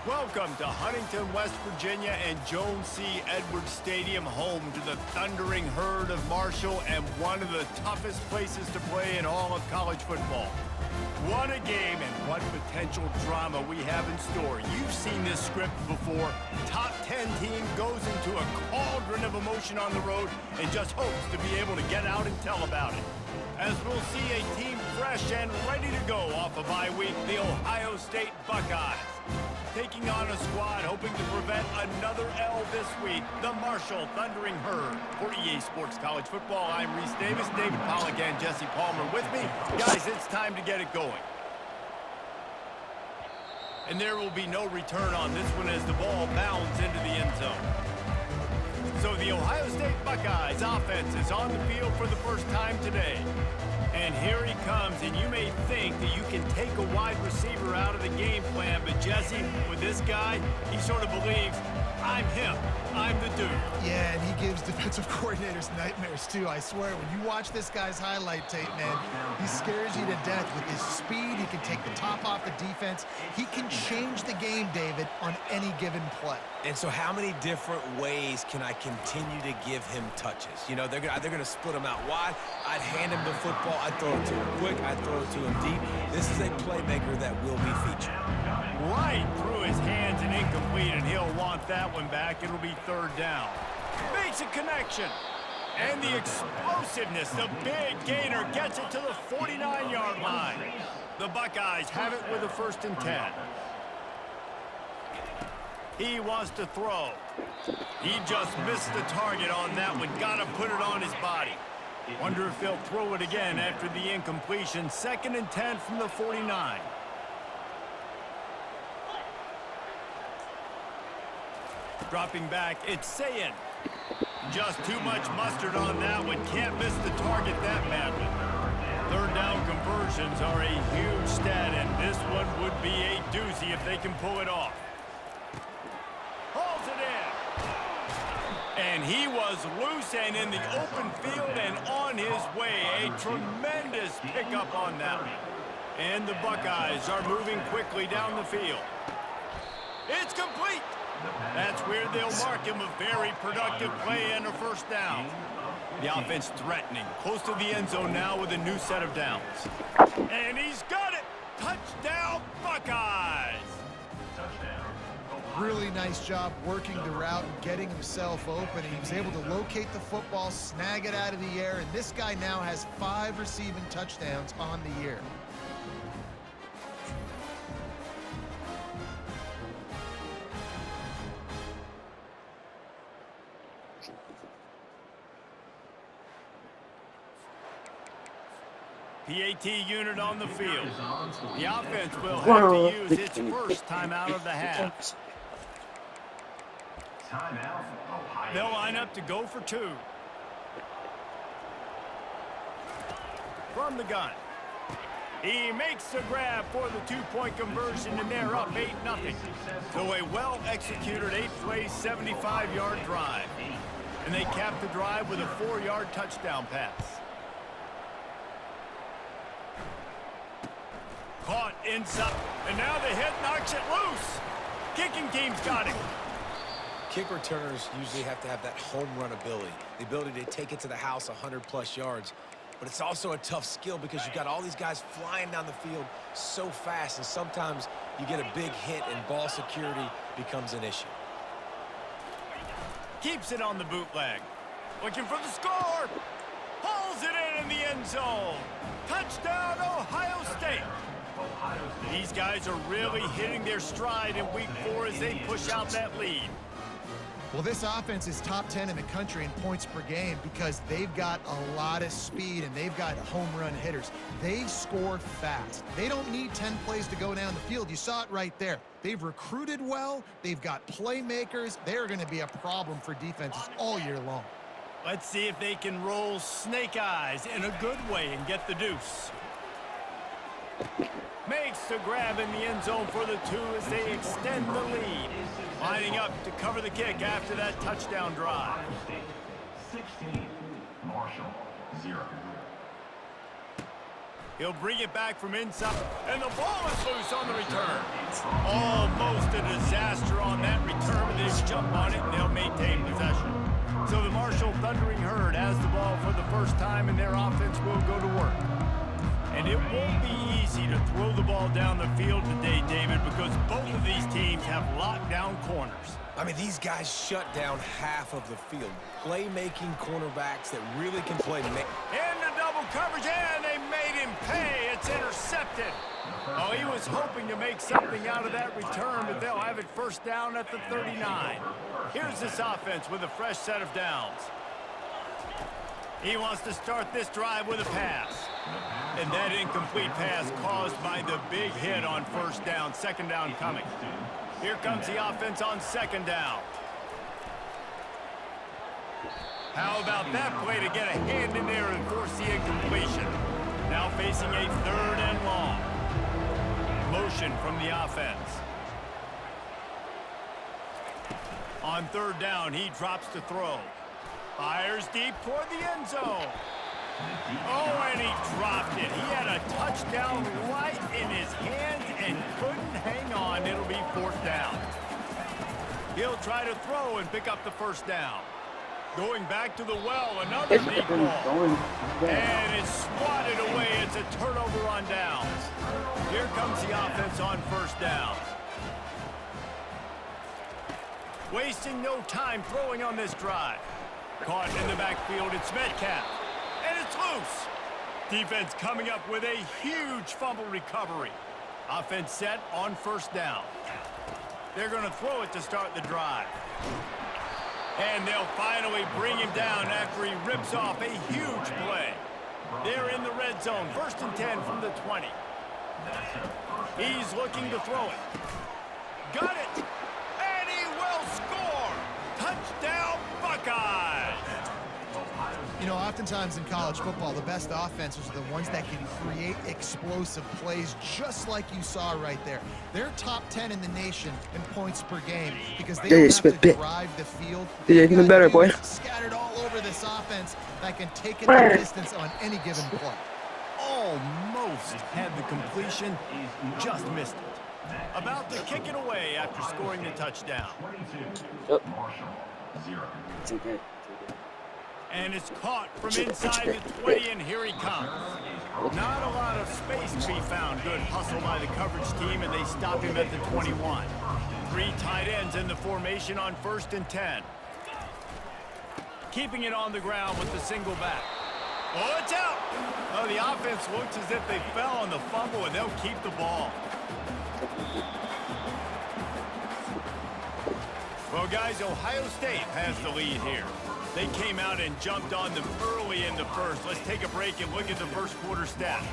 Welcome to Huntington, West Virginia and Jones C. Edwards Stadium, home to the Thundering Herd of Marshall and one of the toughest places to play in all of college football. What a game and what potential drama we have in store. You've seen this script before. Top 10 team goes into a cauldron of emotion on the road and just hopes to be able to get out and tell about it. As we'll see a team fresh and ready to go off a bye week, the Ohio State Buckeyes. Taking on a squad hoping to prevent another L this week, the Marshall Thundering Herd. For EA Sports College Football, I'm Reese Davis, David Pollack, and Jesse Palmer with me. Guys, it's time to get it going. And there will be no return on this one as the ball bounds into the end zone. So the Ohio State Buckeyes offense is on the field for the first time today. And here he comes, and you may think that you can take a wide receiver out of the game plan, but Jesse, with this guy, he sort of believes, I'm him, I'm the dude. Yeah, and he gives defensive coordinators nightmares too, I swear. When you watch this guy's highlight tape, man, he scares you to death with his speed. He can take the top off the defense. He can change the game, David, on any given play. And so how many different ways can I continue to give him touches? You know, they're gonna split him out wide. I'd hand him the football. I'd throw it to him quick. I'd throw it to him deep. This is a playmaker that will be featured. Right through his hands and incomplete, and he'll want that one back. It'll be third down. Makes a connection. And the explosiveness, the big gainer gets it to the 49-yard line. The Buckeyes have it with a 1st and 10. He wants to throw. He just missed the target on that one. Got to put it on his body. Wonder if they'll throw it again after the incompletion. 2nd and 10 from the 49. Dropping back, it's Sayin. Just too much mustard on that one. Can't miss the target that badly. 3rd down conversions are a huge stat, and this one would be a doozy if they can pull it off. Hauls it in. And he was loose and in the open field and on his way. A tremendous pickup on that one. And the Buckeyes are moving quickly down the field. It's complete. That's where they'll mark him. A very productive play and a 1st down. The offense threatening. Close to the end zone now with a new set of downs. And he's got it. Touchdown, Buckeyes. Really nice job working the route and getting himself open. He was able to locate the football, snag it out of the air, and this guy now has 5 receiving touchdowns on the year. PAT unit on the field. The offense will have to use its first timeout of the half. They'll line up to go for 2. From the gun. He makes the grab for the 2-point conversion, and they're up 8-0. So a well-executed 8-play, 75-yard drive. And they cap the drive with a 4-yard touchdown pass. Caught inside, and now the hit knocks it loose. Kicking team's got it. Kick returners usually have to have that home run ability, the ability to take it to the house 100+ yards. But it's also a tough skill because you've got all these guys flying down the field so fast, and sometimes you get a big hit and ball security becomes an issue. Keeps it on the bootleg. Looking for the score. Hauls it in the end zone. Touchdown, Ohio State. These guys are really hitting their stride in week 4 as they push out that lead. Well, this offense is top 10 in the country in points per game because they've got a lot of speed and they've got home run hitters. They score fast. They don't need 10 plays to go down the field. You saw it right there. They've recruited well. They've got playmakers. They're going to be a problem for defenses all year long. Let's see if they can roll snake eyes in a good way and get the deuce. Makes the grab in the end zone for the 2 as they extend the lead. Lining up to cover the kick after that touchdown drive. 16, Marshall, 0. He'll bring it back from inside, and the ball is loose on the return. Almost a disaster on that return, but they jump on it, and they'll maintain possession. So the Marshall Thundering Herd has the ball for the first time, and their offense will go to work. And it won't be easy to throw the ball down the field today, David, because both of these teams have lockdown corners. I mean, these guys shut down half of the field. Playmaking cornerbacks that really can play. Into double coverage, and they made him pay. It's intercepted. Oh, he was hoping to make something out of that return, but they'll have it first down at the 39. Here's this offense with a fresh set of downs. He wants to start this drive with a pass. And that incomplete pass caused by the big hit on first down. Second down coming. Here comes the offense on second down. How about that play to get a hand in there and force the incompletion? Now facing a third and long. Motion from the offense. On third down, he drops to throw. Fires deep toward the end zone. Oh, and he dropped it. He had a touchdown right in his hands and couldn't hang on. It'll be fourth down. He'll try to throw and pick up the first down. Going back to the well, another deep ball. And it's swatted away. It's a turnover on downs. Here comes the offense on first down. Wasting no time throwing on this drive. Caught in the backfield, it's Metcalf. And it's loose. Defense coming up with a huge fumble recovery. Offense set on first down. They're going to throw it to start the drive. And they'll finally bring him down after he rips off a huge play. They're in the red zone. First and 10 from the 20. He's looking to throw it. Got it. And he will score. Touchdown, Buckeyes. You know, oftentimes in college football, the best offenses are the ones that can create explosive plays, just like you saw right there. They're top 10 in the nation in points per game because they don't have to drive the field. Yeah, even better, boy. Scattered all over this offense that can take it the distance on any given play. Almost had the completion, just missed it. About to kick it away after scoring the touchdown. Yep. It's okay. And it's caught from inside the 20, and here he comes. Not a lot of space to be found. Good hustle by the coverage team, and they stop him at the 21. Three tight ends in the formation on first and 10. Keeping it on the ground with the single back. Oh, it's out! Oh, the offense looks as if they fell on the fumble, and they'll keep the ball. Well, guys, Ohio State has the lead here. They came out and jumped on them early in the first. Let's take a break and look at the first quarter stats.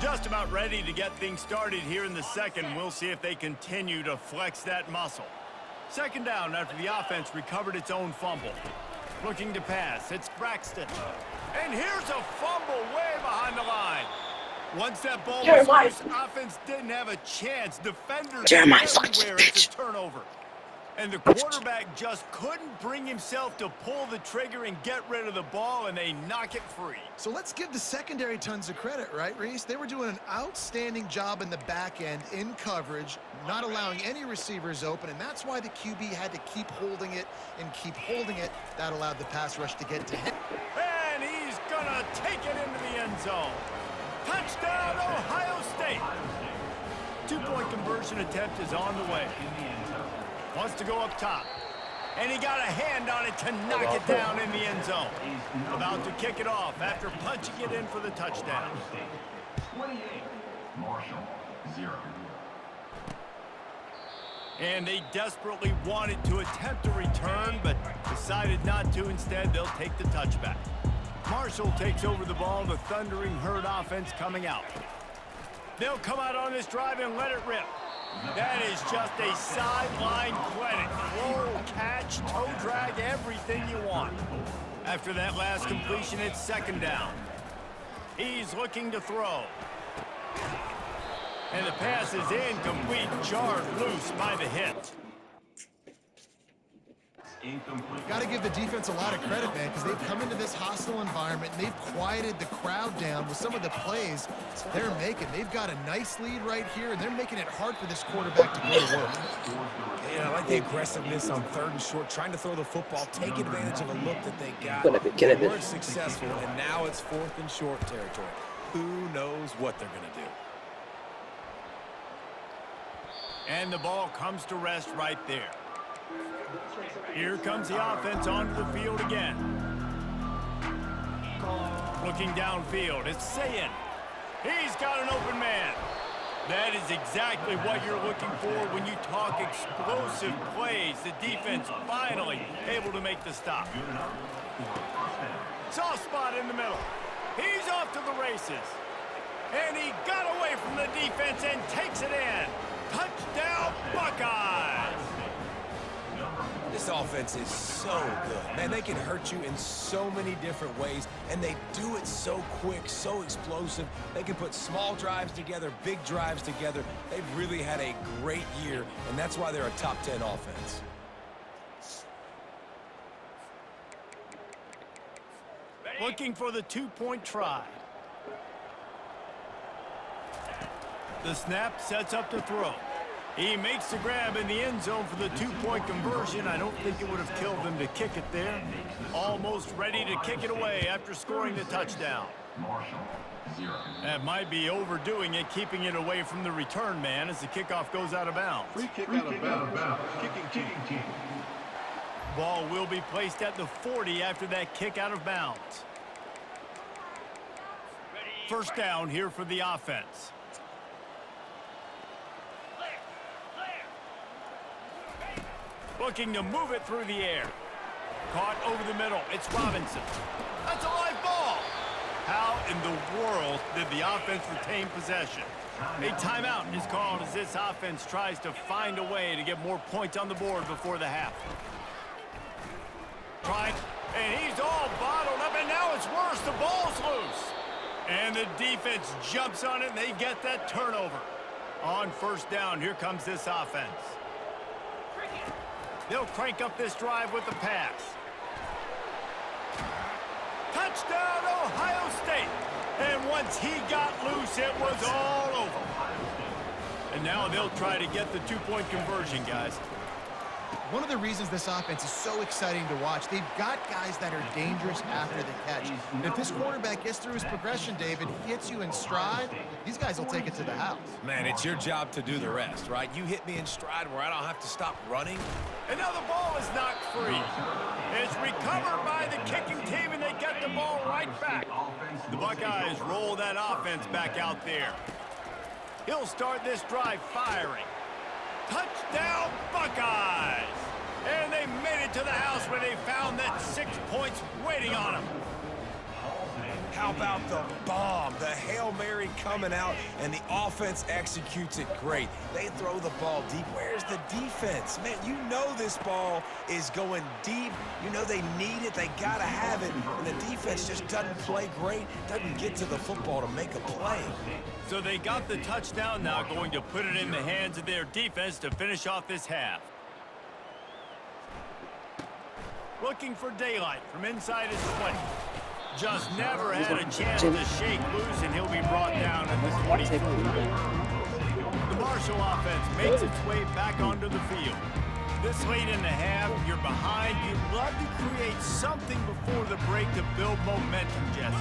Just about ready to get things started here in the second. We'll see if they continue to flex that muscle. Second down after the offense recovered its own fumble. Looking to pass. It's Braxton. And here's a fumble way behind the line. Once that ball was loose, offense didn't have a chance. Defenders everywhere. It's a turnover. And the quarterback just couldn't bring himself to pull the trigger and get rid of the ball, and they knock it free. So let's give the secondary tons of credit, right, Reese? They were doing an outstanding job in the back end in coverage, not allowing any receivers open, and that's why the QB had to keep holding it and keep holding it. That allowed the pass rush to get to him. And he's going to take it into the end zone. Touchdown, Ohio State. Two-point conversion attempt is on the way. Wants to go up top. And he got a hand on it to knock it down in the end zone. About to kick it off after punching it in for the touchdown. 28, Marshall, 0. And they desperately wanted to attempt a return, but decided not to. Instead, they'll take the touchback. Marshall takes over the ball. The Thundering Herd offense coming out. They'll come out on this drive and let it rip. That is just a sideline clinic. Roll, catch, toe drag, everything you want. After that last completion, it's second down. He's looking to throw. And the pass is incomplete, jarred loose by the hit. Incomplete. Got to give the defense a lot of credit, man, because they've come into this hostile environment and they've quieted the crowd down with some of the plays they're making. They've got a nice lead right here, and they're making it hard for this quarterback to go to work. Yeah, I like the aggressiveness on 3rd and short, trying to throw the football, take advantage of a look that they got. Get They it. weren't successful, and now it's 4th and short territory. Who knows what they're going to do? And the ball comes to rest right there. Here comes the offense onto the field again. Looking downfield, it's Sayin. He's got an open man. That is exactly what you're looking for when you talk explosive plays. The defense finally able to make the stop. Soft spot in the middle. He's off to the races. And he got away from the defense and takes it in. Touchdown, Buckeyes! This offense is so good. Man, they can hurt you in so many different ways, and they do it so quick, so explosive. They can put small drives together, big drives together. They've really had a great year, and that's why they're a top 10 offense. Looking for the two-point try. The snap sets up to throw. He makes the grab in the end zone for the two-point conversion. I don't think it would have killed them to kick it there. Almost ready to kick it away after scoring the touchdown. Marshall, 0. That might be overdoing it, keeping it away from the return man as the kickoff goes out of bounds. Free kick out of bounds. Kicking team. Ball will be placed at the 40 after that kick out of bounds. First down here for the offense. Looking to move it through the air. Caught over the middle. It's Robinson. That's a live ball. How in the world did the offense retain possession? A timeout is called as this offense tries to find a way to get more points on the board before the half. Trying, and he's all bottled up, and now it's worse. The ball's loose. And the defense jumps on it, and they get that turnover. On first down, here comes this offense. They'll crank up this drive with the pass. Touchdown, Ohio State. And once he got loose, it was all over. And now they'll try to get the two-point conversion, guys. One of the reasons this offense is so exciting to watch, they've got guys that are dangerous after the catch. And if this quarterback gets through his progression, David, hits you in stride, these guys will take it to the house. Man, it's your job to do the rest, right? You hit me in stride where I don't have to stop running. And now the ball is knocked free. It's recovered by the kicking team, and they get the ball right back. The Buckeyes roll that offense back out there. He'll start this drive firing. Touchdown, Buckeyes! And they made it to the house where they found that 6 points waiting on them. How about the bomb? The Hail Mary coming out, and the offense executes it great. They throw the ball deep. Where's the defense? Man, you know this ball is going deep. You know they need it. They got to have it. And the defense just doesn't play great, doesn't get to the football to make a play. So they got the touchdown, now going to put it in the hands of their defense to finish off this half. Looking for daylight from inside his 20. Just never had a chance to shake loose, and he'll be brought down at the 23. The Marshall offense makes its way back onto the field. This late in the half, you're behind. You'd love to create something before the break to build momentum, Jesse.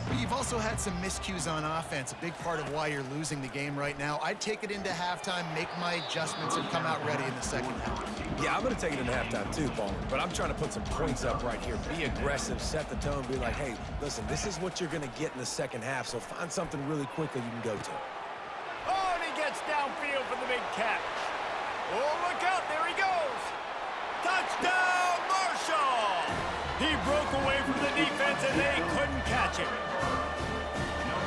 But you've also had some miscues on offense, a big part of why you're losing the game right now. I'd take it into halftime, make my adjustments, and come out ready in the second half. Yeah, I'm going to take it into halftime too, Paul. But I'm trying to put some points up right here. Be aggressive, set the tone, be like, hey, listen, this is what you're going to get in the second half, so find something really quickly you can go to. Oh, and he gets downfield for the big catch. Oh, look out, there he goes. Touchdown, Marshall! He broke away from the defense, and they couldn't catch him.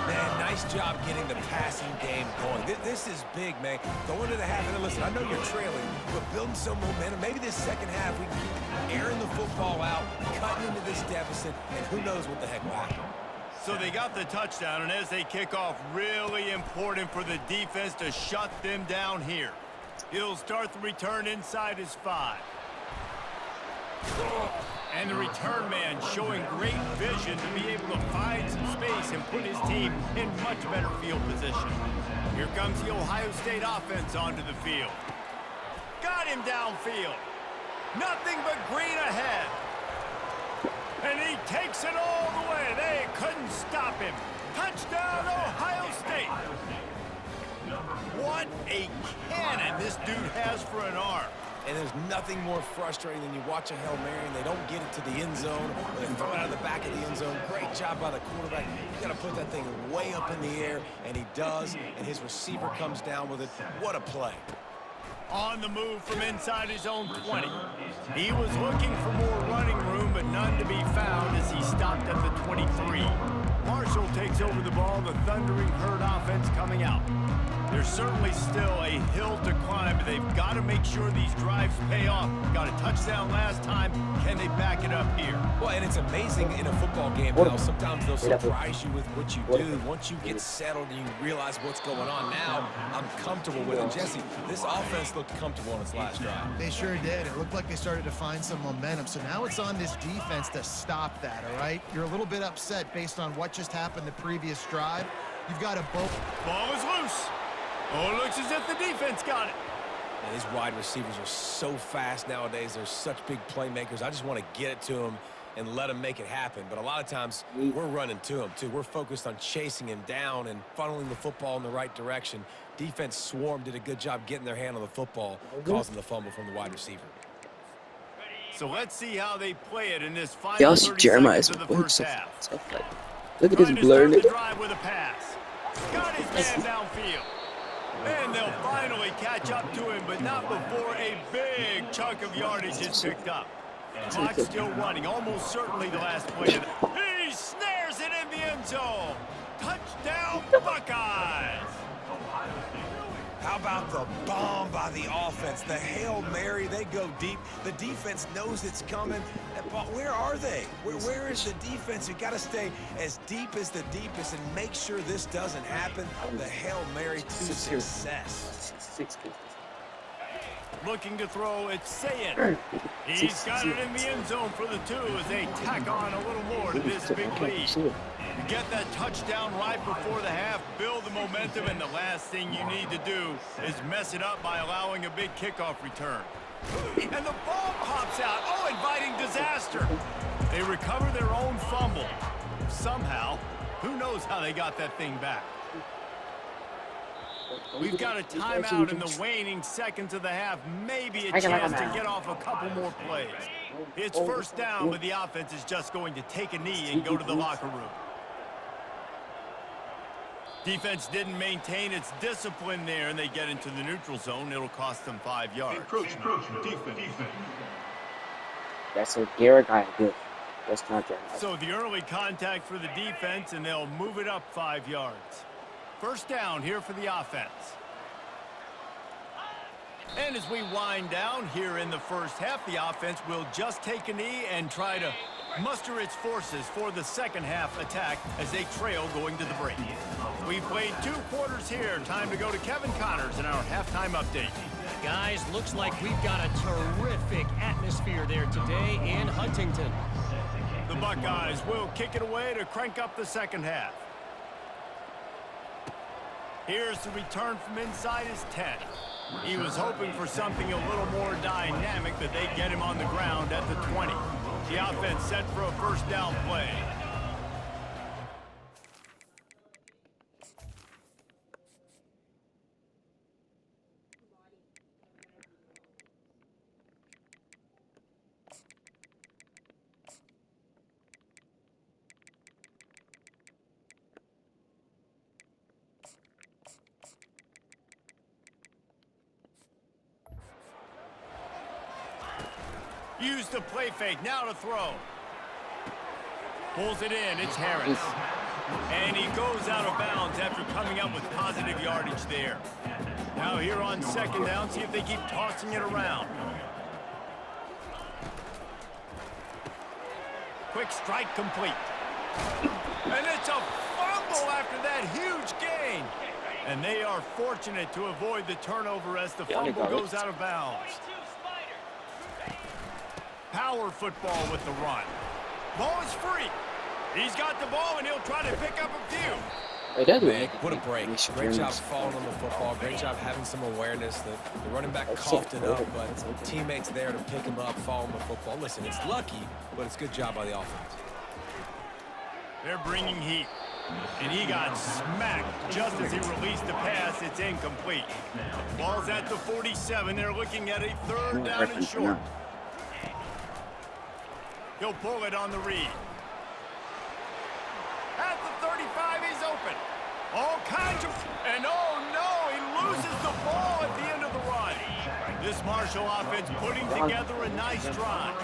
Man, nice job getting the passing game going. This is big, man. Going into the half, and listen, I know you're trailing, but building some momentum. Maybe this second half we can keep airing the football out, cutting into this deficit, and who knows what the heck will happen. So they got the touchdown, and as they kick off, really important for the defense to shut them down here. He'll start the return inside his 5. And the return man showing great vision to be able to find some space and put his team in much better field position. Here comes the Ohio State offense onto the field. Got him downfield. Nothing but green ahead. And he takes it all the way. They couldn't stop him. Touchdown, Ohio State. What a cannon this dude has for an arm. And there's nothing more frustrating than you watch a Hail Mary and they don't get it to the end zone, or they throw it out of the back of the end zone. Great job by the quarterback. You got to put that thing way up in the air, and he does, and his receiver comes down with it. What a play. On the move from inside his own 20. He was looking for more running room, but none to be found as he stopped at the 23. Marshall takes over the ball, the Thundering Herd offense coming out. There's certainly still a hill to climb, but they've got to make sure these drives pay off. Got a touchdown last time. Can they back it up here? Well, and it's amazing in a football game how sometimes they'll surprise you with what you do. Once you get settled and you realize what's going on, now I'm comfortable with it. Jesse, this offense looked comfortable on its last drive. They sure did. It looked like they started to find some momentum. So now it's on this defense to stop that, all right? You're a little bit upset based on what just happened the previous drive. You've got to both. Ball is loose. Oh, it looks as if the defense got it. And these wide receivers are so fast nowadays. They're such big playmakers. I just want to get it to them and let them make it happen. But a lot of times, we're running to him, too. We're focused on chasing him down and funneling the football in the right direction. Defense swarm did a good job getting their hand on the football, causing the fumble from the wide receiver. So let's see how they play it in this final Y'all 30 Jeremiah's seconds of the first half. Look at this blur, Trying to start the nigga. drive with a pass. Got his man downfield. And they'll finally catch up to him, but not before a big chunk of yardage is picked up. Clock still running, almost certainly the last play of the... He snares it in the end zone. Touchdown, Buckeyes. How about the bomb by the offense? The Hail Mary, they go deep. The defense knows it's coming. But where are they? Where is the defense? You got to stay as deep as the deepest and make sure this doesn't happen. The Hail Mary to success. Looking to throw, it's Saying. He's got it in the end zone for the 2 as they tack on a little more to this big lead. You get that touchdown right before the half, build the momentum, and the last thing you need to do is mess it up by allowing a big kickoff return. And the ball pops out. Oh, inviting disaster. They recover their own fumble. Somehow, who knows how they got that thing back. We've got a timeout in the waning seconds of the half. Maybe a chance to get off a couple more plays. It's first down, but the offense is just going to take a knee and go to the locker room. Defense didn't maintain its discipline there, and they get into the neutral zone. It'll cost them 5 yards. Encroachment, defense. That's a Garrett guy. Good. That's not Jeremiah. So the early contact for the defense, and they'll move it up 5 yards. First down here for the offense. And as we wind down here in the first half, the offense will just take a knee and try to muster its forces for the second half attack as they trail going to the break. We've played 2 quarters here. Time to go to Kevin Connors in our halftime update. Guys, looks like we've got a terrific atmosphere there today in Huntington. The Buckeyes will kick it away to crank up the second half. Here's the return from inside his 10. He was hoping for something a little more dynamic, but they get him on the ground at the 20. The offense set for a first down play. Use the play fake, now to throw. Pulls it in, it's Harris. And he goes out of bounds after coming up with positive yardage there. Now here on second down, see if they keep tossing it around. Quick strike complete. And it's a fumble after that huge gain. And they are fortunate to avoid the turnover as the fumble goes out of bounds. power football with the run. Ball is free. He's got the ball, and he'll try to pick up a few. Wait, that Man, what a break. Great job falling on the football. Great job having some awareness. The running back coughed it up, but teammates there to pick him up, fall on the football. Listen, it's lucky, but it's a good job by the offense. They're bringing heat. And he got smacked just as he released the pass. It's incomplete. Ball's at the 47. They're looking at a third down and short. He'll pull it on the read. At the 35, he's open. All kinds of... And oh no, he loses the ball at the end of the run. This Marshall offense putting together a nice drive.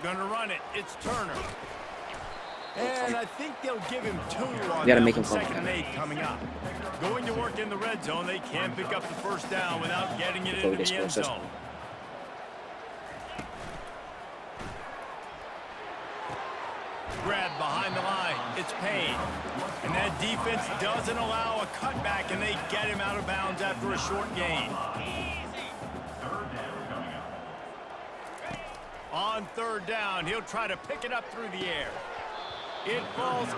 Gonna run it. It's Turner. And I think they'll give him 2 on that with 2nd and 8 coming up. Going to work in the red zone, they can't pick up the first down without getting it into the end zone. Grab behind the line. It's Payne. And that defense doesn't allow a cutback, and they get him out of bounds after a short gain. On 3rd down, he'll try to pick it up through the air. It falls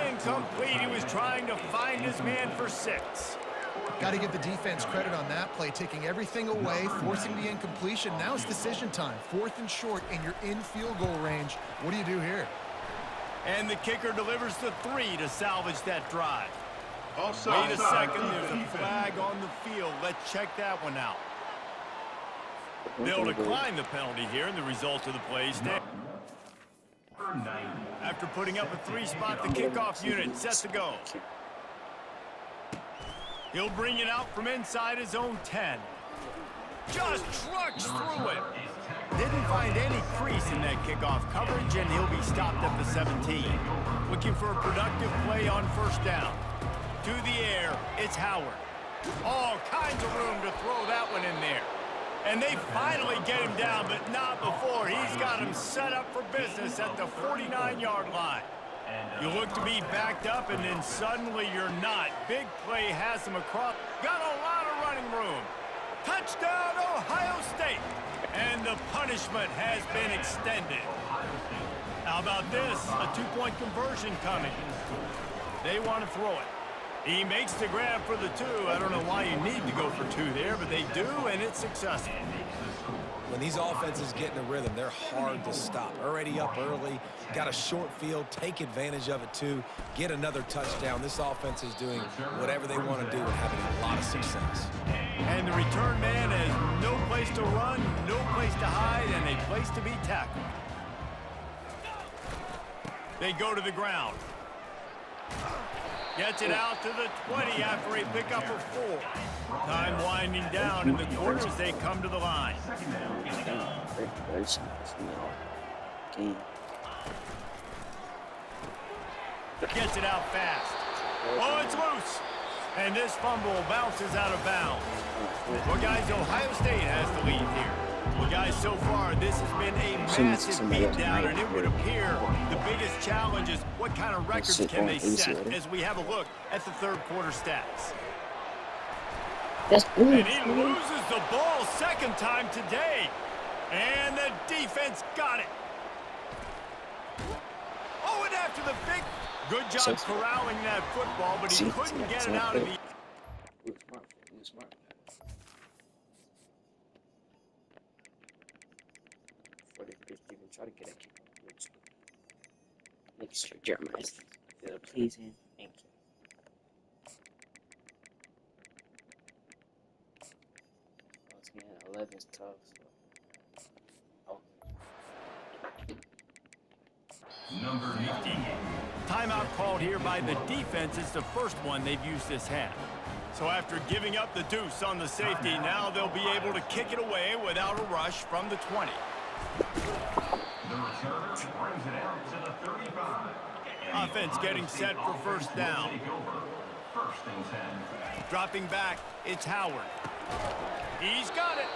incomplete. He was trying to find his man for 6. Got to give the defense credit on that play, taking everything away, forcing the incompletion. Now it's decision time. 4th and short, and you're in field goal range. What do you do here? And the kicker delivers the 3 to salvage that drive. Offside. Wait a second, there's a flag on the field. Let's check that one out. They'll decline the penalty here, and the result of the play stands. After putting up a 3-spot, the kickoff unit set to go. He'll bring it out from inside his own 10. Just trucks through it. Didn't find any crease in that kickoff coverage, and he'll be stopped at the 17. Looking for a productive play on 1st down. To the air, it's Howard. All kinds of room to throw that one in there. And they finally get him down, but not before. He's got him set up for business at the 49-yard line. You look to be backed up, and then suddenly you're not. Big play has him across. Got a lot of running room. Touchdown, Ohio State. And the punishment has been extended. How about this? A 2-point conversion coming. They want to throw it. He makes the grab for the 2. I don't know why you need to go for 2 there, but they do, and it's successful. When these offenses get in a rhythm, they're hard to stop. Already up early, got a short field, take advantage of it too, get another touchdown. This offense is doing whatever they want to do and having a lot of success. And the return man has no place to run, no place to hide, and a place to be tackled. They go to the ground. Gets it out to the 20 after a pickup of 4. Time winding down in the quarter as they come to the line. Gets it out fast. Oh, it's loose. And this fumble bounces out of bounds. Well, guys, Ohio State has the lead here. Well, guys, so far, this has been a massive beatdown, and it would appear the biggest challenge is what kind of records can they set as we have a look at the 3rd quarter stats. And he loses the ball 2nd time today. And the defense got it. Oh, and after the big... Good job corralling that football, but he couldn't get it out of the... Try to get a kick. Make sure Jeremiah's pleasing. Thank you. Once again, 11 is tough. So. Number 15. Timeout called here by the defense. It's the first one they've used this half. So after giving up the deuce on the safety, now they'll be able to kick it away without a rush from the 20. The returner brings it out to the 35. Offense getting set for 1st down. Take over. 1st and 10. Dropping back, it's Howard. He's got it.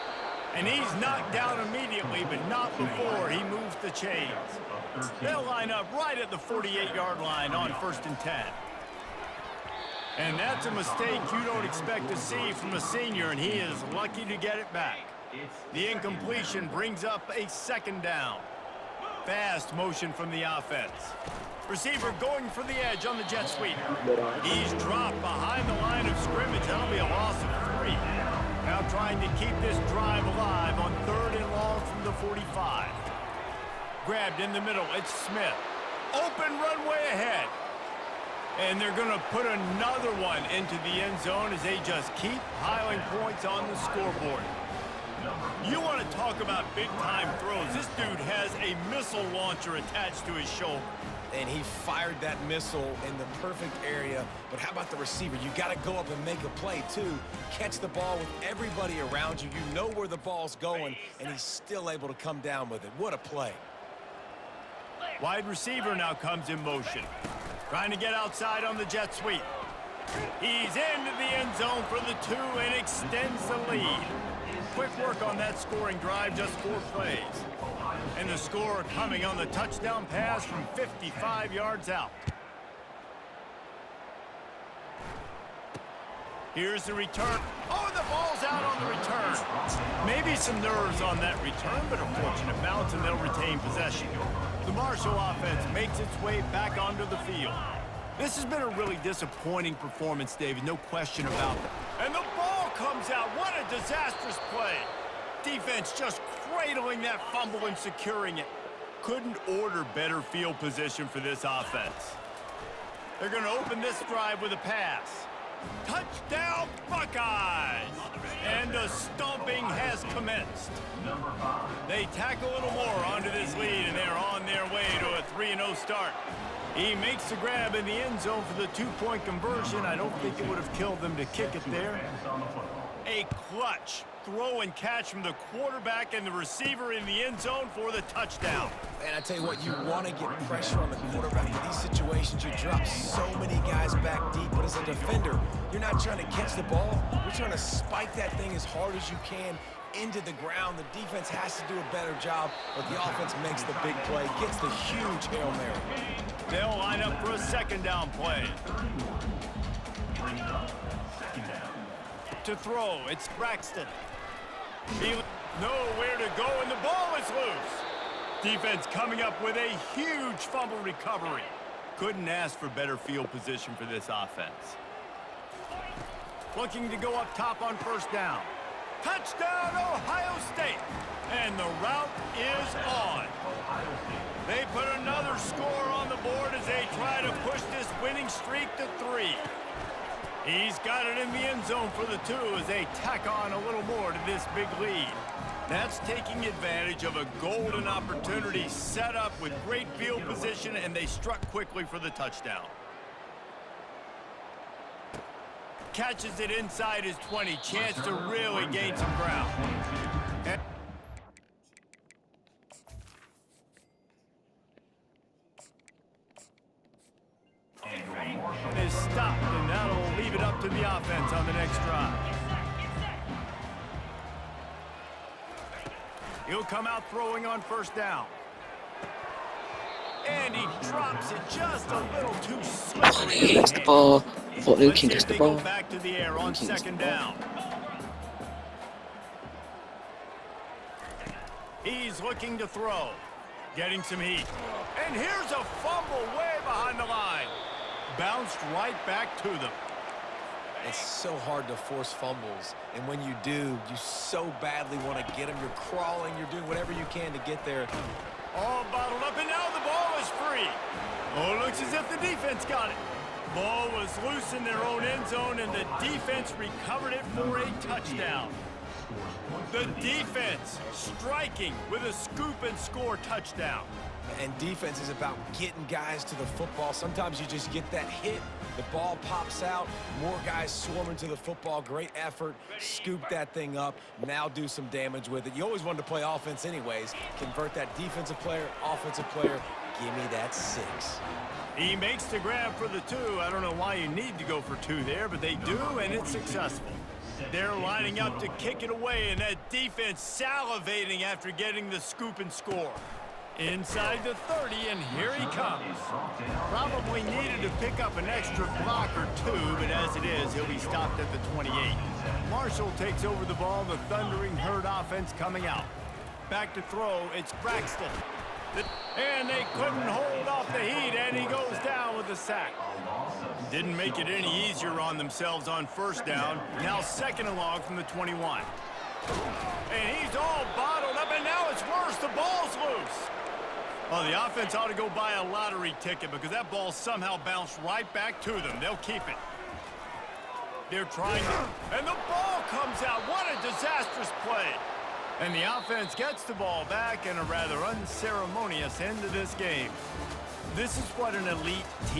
And he's knocked down immediately, but not before he moves the chains. They'll line up right at the 48-yard line on 1st and 10. And that's a mistake you don't expect to see from a senior, and he is lucky to get it back. The incompletion brings up a second down. Fast motion from the offense. Receiver going for the edge on the jet sweep. He's dropped behind the line of scrimmage. That'll be a loss of 3. Now trying to keep this drive alive on 3rd and long from the 45. Grabbed in the middle. It's Smith. Open runway ahead. And they're going to put another one into the end zone as they just keep piling points on the scoreboard. You want to talk about big-time throws. This dude has a missile launcher attached to his shoulder. And he fired that missile in the perfect area. But how about the receiver? You got to go up and make a play, too. Catch the ball with everybody around you. You know where the ball's going, and he's still able to come down with it. What a play. Wide receiver now comes in motion. Trying to get outside on the jet sweep. He's into the end zone for the 2 and extends the lead. Quick work on that scoring drive, just 4 plays. And the score coming on the touchdown pass from 55 yards out. Here's the return. Oh, the ball's out on the return. Maybe some nerves on that return, but a fortunate bounce, and they'll retain possession. The Marshall offense makes its way back onto the field. This has been a really disappointing performance, David, no question about that. And the ball comes out. What a disastrous play. Defense just cradling that fumble and securing it. Couldn't order better field position for this offense. They're going to open this drive with a pass. Touchdown, Buckeyes! And the stomping has commenced. They tack a little more onto this lead, and they're on their way to a 3-0 start. He makes the grab in the end zone for the 2-point conversion. I don't think it would have killed them to kick it there. A clutch throw and catch from the quarterback and the receiver in the end zone for the touchdown. And I tell you what, you want to get pressure on the quarterback in these situations. You drop so many guys back deep, but as a defender, you're not trying to catch the ball. You're trying to spike that thing as hard as you can into the ground. The defense has to do a better job, but the offense makes the big play, gets the huge Hail Mary. They'll line up for a second down play. To throw, it's Braxton. Nowhere to go, and the ball is loose. Defense coming up with a huge fumble recovery. Couldn't ask for better field position for this offense. Looking to go up top on first down. Touchdown, Ohio State. And the route is on. They put another score on the board as they try to push this winning streak to 3. He's got it in the end zone for the 2 as they tack on a little more to this big lead. That's taking advantage of a golden opportunity set up with great field position, and they struck quickly for the touchdown. Catches it inside his 20. Chance to really gain some ground. Is stopped, and that'll leave it up to the offense on the next drive. He'll come out throwing on first down. And he drops it just a little too slippery. He gets the ball. What, Luke Let's gets see the if they ball. go back to the air on second down. He's looking to throw. Getting some heat. And here's a fumble way behind the line. Bounced right back to them. It's so hard to force fumbles, and when you do, you so badly want to get them. You're crawling, you're doing whatever you can to get there. All bottled up, and now the ball is free. Oh, it looks as if the defense got it. Ball was loose in their own end zone, and the defense recovered it for a touchdown. The defense striking with a scoop and score touchdown. And defense is about getting guys to the football. Sometimes you just get that hit, the ball pops out, more guys swarming to the football. Great effort, scoop that thing up, now do some damage with it. You always wanted to play offense anyways. Convert that defensive player, offensive player, give me that 6. He makes the grab for the 2. I don't know why you need to go for 2 there, but they do, and it's successful. They're lining up to kick it away, and that defense salivating after getting the scoop and score. Inside the 30, and here he comes. Probably needed to pick up an extra block or two, but as it is, he'll be stopped at the 28. Marshall takes over the ball, the Thundering Herd offense coming out. Back to throw, it's Braxton. And they couldn't hold off the heat, and he goes down with a sack. Didn't make it any easier on themselves on first down. Now second and long from the 21. And he's all bottled up, and now it's worse. The ball's loose. Oh, the offense ought to go buy a lottery ticket because that ball somehow bounced right back to them. They'll keep it. They're trying to... And the ball comes out. What a disastrous play. And the offense gets the ball back in a rather unceremonious end to this game. This is what an elite team...